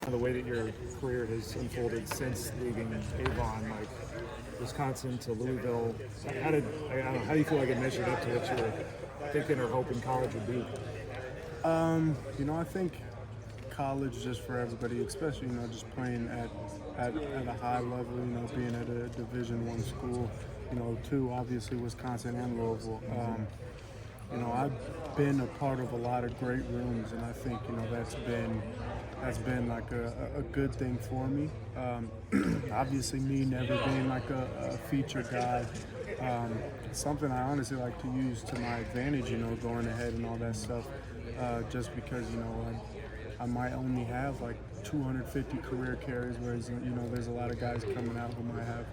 kind of the way that your career has unfolded since leaving Avon, like Wisconsin to Louisville. How do you feel like it measured up to what you were thinking or hoping college would be? I think college, just for everybody, especially just playing at a high level, being at a Division I school, two obviously Wisconsin and Louisville. I've been a part of a lot of great rooms, and I think that's been like a good thing for me. Obviously, me never being like a feature guy, something I honestly like to use to my advantage, going ahead and all that stuff. Just because I might only have like 250 career carries, whereas there's a lot of guys coming out who might have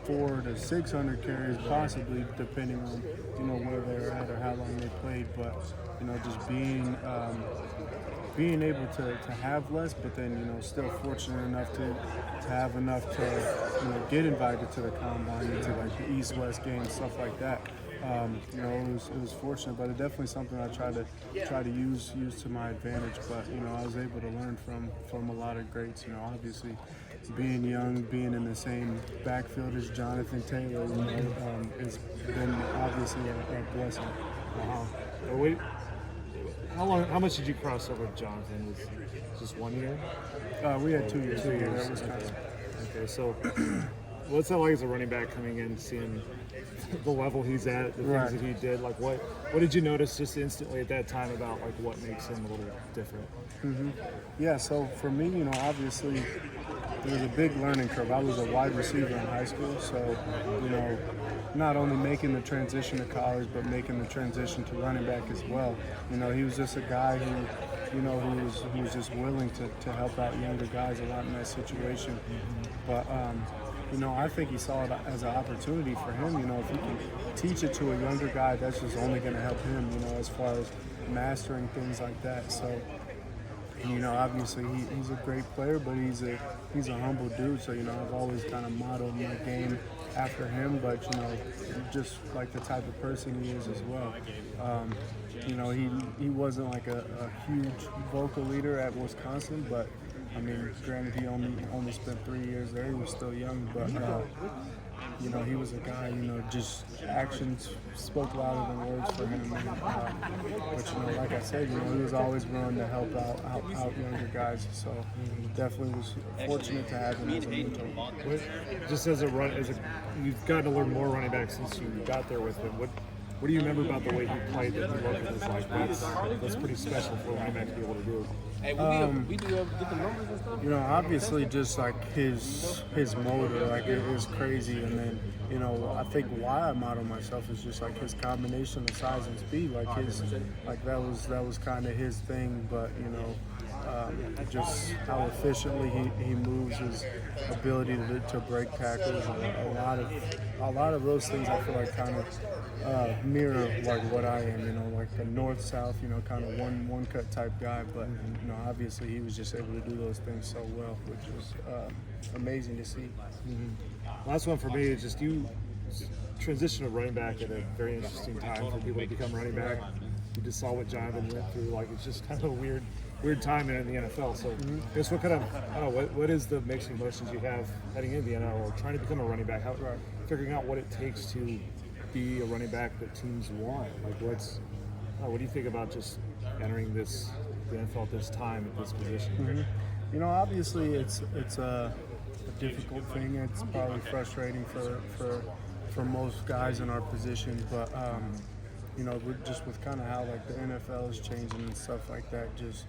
400 to 600 carries, possibly, depending on where they're at or how long they played. But just being able to have less, but then still fortunate enough to have enough to get invited to the combine, into like the East-West games, stuff like that. It was fortunate, but it's definitely something I try to use to my advantage. But I was able to learn from a lot of greats. Obviously, being young, being in the same backfield as Jonathan Taylor, has been obviously a blessing. How much did you cross over with Jonathan? Was it just 1 year? We had 2 years. 2 years. Okay, so what's that like as a running back coming in, seeing the level he's at, the things that he did? Like, what did you notice just instantly at that time about like what makes him a little different? Mm-hmm. Yeah, so for me, obviously there was a big learning curve. I was a wide receiver in high school, so not only making the transition to college, but making the transition to running back as well. He was just a guy who who was just willing to help out younger guys a lot in that situation. But I think he saw it as an opportunity for him. If he can teach it to a younger guy, that's just only going to help him, as far as mastering things like that. So, obviously he's a great player, but he's a humble dude. So, I've always kind of modeled my game after him, but, just like the type of person he is as well. He wasn't like a huge vocal leader at Wisconsin, but I mean, granted, he only spent 3 years there. He was still young, but he was a guy. Just actions spoke louder than words for him. But like I said, he was always willing to help out younger guys. So definitely was fortunate to have him as a mentor. Just as you've gotten to learn more running back since you got there with him. What do you remember about the way he played that you looked at as like that's pretty special for a running back to be able to do? We do get the numbers and stuff. Obviously just like his motor, like it was crazy. And then, I think why I model myself is just like his combination of size and speed. Like that was kind of his thing. But just how efficiently he moves, his ability to break tackles, a lot of those things I feel like kind of mirror like what I am, like a north-south, kind of one cut type guy. But obviously he was just able to do those things so well, which was amazing to see. Mm-hmm. Last one for me is just you transition to running back at a very interesting time for people to become running back. You just saw what Jonathan went through. Like, it's just kind of a weird time in the NFL. So, I guess what is the mixed emotions you have heading into the NFL or trying to become a running back? Figuring out what it takes to be a running back that teams want. Like, what do you think about just entering the NFL at this time at this position? Mm-hmm. Obviously it's a difficult thing. It's probably frustrating for most guys in our position, but we're just with kind of how like the NFL is changing and stuff like that, just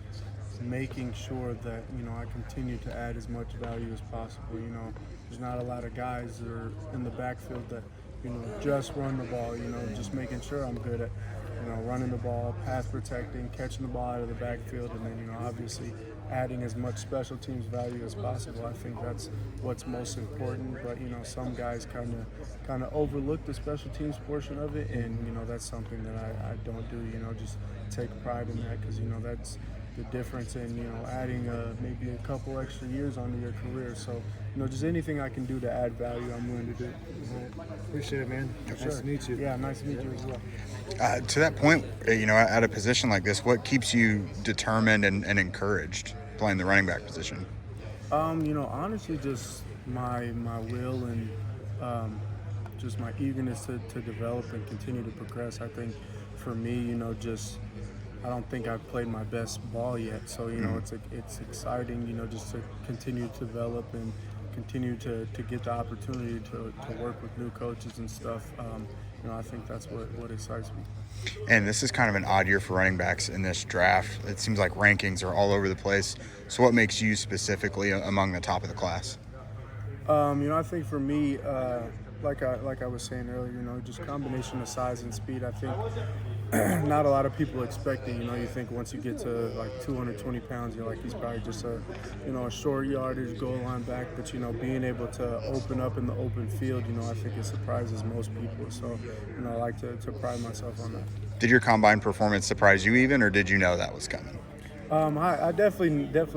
making sure that I continue to add as much value as possible. There's not a lot of guys that are in the backfield that just run the ball. Just making sure I'm good at running the ball, pass protecting, catching the ball out of the backfield, and then obviously adding as much special teams value as possible. I think that's what's most important. But some guys kind of overlook the special teams portion of it, and that's something that I don't do. Just take pride in that, because that's the difference in adding maybe a couple extra years onto your career. So just anything I can do to add value, I'm willing to do. Appreciate it, man. Nice to meet you. Yeah, nice to meet you as well. To that point, at a position like this, what keeps you determined and encouraged? playing the running back position? Honestly, just my will and just my eagerness to develop and continue to progress. I think for me, I don't think I've played my best ball yet. So, it's exciting, just to continue to develop and continue to get the opportunity to work with new coaches and stuff. I think that's what excites me. And this is kind of an odd year for running backs in this draft. It seems like rankings are all over the place. So what makes you specifically among the top of the class? I think for me, like I was saying earlier, just combination of size and speed. I think not a lot of people expect it. You think once you get to like 220 pounds, you're like, he's probably just a short yardage goal line back. But being able to open up in the open field, I think it surprises most people. So I like to pride myself on that. Did your combine performance surprise you even, or did you know that was coming? I definitely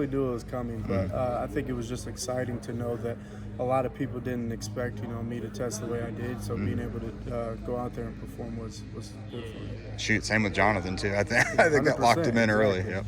knew it was coming, but I think it was just exciting to know that a lot of people didn't expect, me to test the way I did. So being able to go out there and perform was good for me. Shoot, same with Jonathan too. I think that locked him in early. Yep.